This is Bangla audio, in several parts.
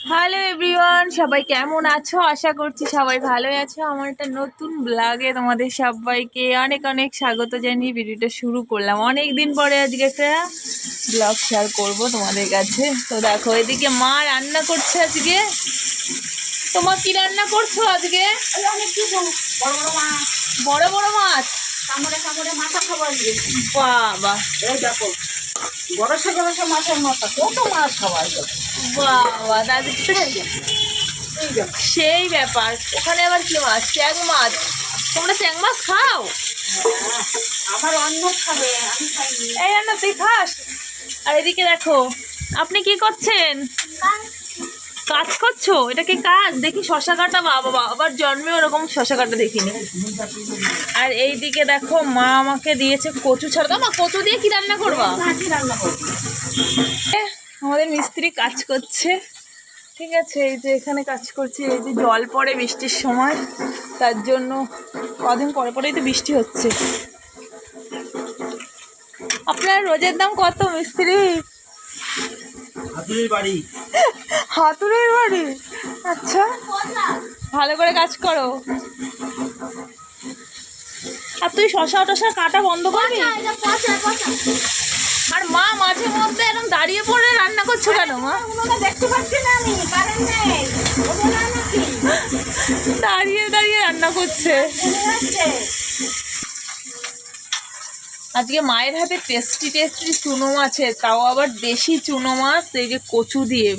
হ্যালো এভরিওয়ান, সবাই কেমন আছো? আশা করছি সবাই ভালোই আছো। আমার একটা নতুন ব্লগে তোমাদের সবাইকে অনেক অনেক স্বাগত জানিয়ে ভিডিওটা শুরু করলাম। অনেক দিন পরে আজকে একটা ব্লগ শেয়ার করবো তোমাদের কাছে। তো দেখো, এদিকে মা রান্না করছে আজকে। তোমার কি রান্না করছো আজকে? বড় বড় মাছ। মাথা খাবার বাবা, দেখো গরসে গরসে মাছের মাথা, কত মাছ খাওয়া যায়। বাবা দাদি সেই ব্যাপার। ওখানে আবার কি মাছ? চ্যাং মাছ। তোমরা চ্যাং মাছ খাও? আমার অন্য খাবে, আমি খাইনি। এই রান্না তুই খাস? আর এদিকে দেখো, আপনি কি করছেন? কাজ করছো? এটা কি কাজ? দেখি শশা কাটা। বাবা, আবার জন্মে ওরকম শশা কাটা দেখিনি। আর এইদিকে দেখো, মা আমাকে দিয়েছে কচু ছাড়া। মা, কচু দিয়ে কি রান্না করবা? আমাদের মিস্ত্রি কাজ করছে, ঠিক আছে। এই যে এখানে কাজ করছে, এই যে জল পড়ে বৃষ্টির সময়, তার জন্য কদিন পরে পরেই তো বৃষ্টি হচ্ছে। আপনার রোজের দাম কত মিস্ত্রি? হাতুড়ির বাড়ি। হাতুড়ির বাড়ি? আচ্ছা, ভালো করে কাজ করো। আর তুই শশা টশা কাটা বন্ধ করবি? আর মা মাঝে মধ্যে এরকম দাঁড়িয়ে পড়ে রান্না করছো কেন মা? দেখতে পাচ্ছি না আমি, কারেন্ট নেই। দাঁড়িয়ে দাঁড়িয়ে রান্না করছে। আজকে মায়ের হাতে টেস্টি টেস্টি চুনো মাছের, তাও আবার দেশি চুনো মাছ, এই যে কচু দিয়ে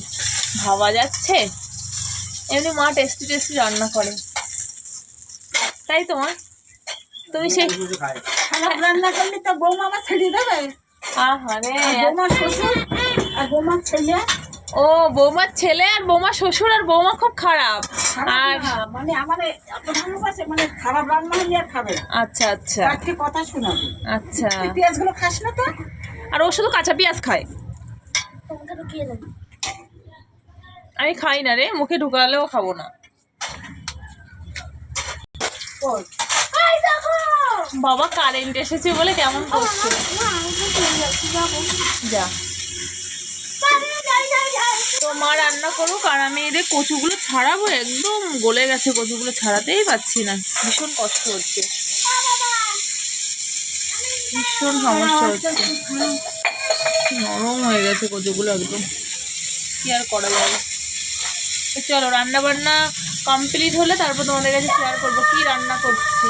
ভাবা যাচ্ছে। এমনি মা টেস্টি টেস্টি রান্না করে, তাই তো মা? তুমি সে খারাপ রান্না করলে তো বৌমা আমার ছেড়ে দেবে। আহারে, বৌমা শ্বশুর আর বৌমার ছেলে। ও, বৌমার ছেলে আর বৌমা শ্বশুর আর বৌমা খুব খারাপ। আর মানে আমার এত ভালোবাসে, মানে খারাপ রান্না হলে আর খাবে না। আচ্ছা আচ্ছা আজকে কথা শোনাবো। আচ্ছা। তুই পেঁয়াজগুলো খাস না তো? আর ও শুধু কাঁচা পেঁয়াজ খায়। আমি খাই না রে, মুখে ঢুকালেও খাবো না। বাবা, কারেন্ট এসেছে বলে কেমন করছে। যা, তো মা রান্না করুক আর আমি এদের কচুগুলো ছাড়াবো। একদম গলে গেছে কচুগুলো, ছাড়াতেই পারছি না, ভীষণ কষ্ট হচ্ছে, ভীষণ সমস্যা হচ্ছে। নরম হয়ে গেছে কচুগুলো একদম, কি আর করা যাবে। চলো, রান্না বান্না কমপ্লিট হলে তারপর তোমাদের কাছে শেয়ার করবো কি রান্না করছি।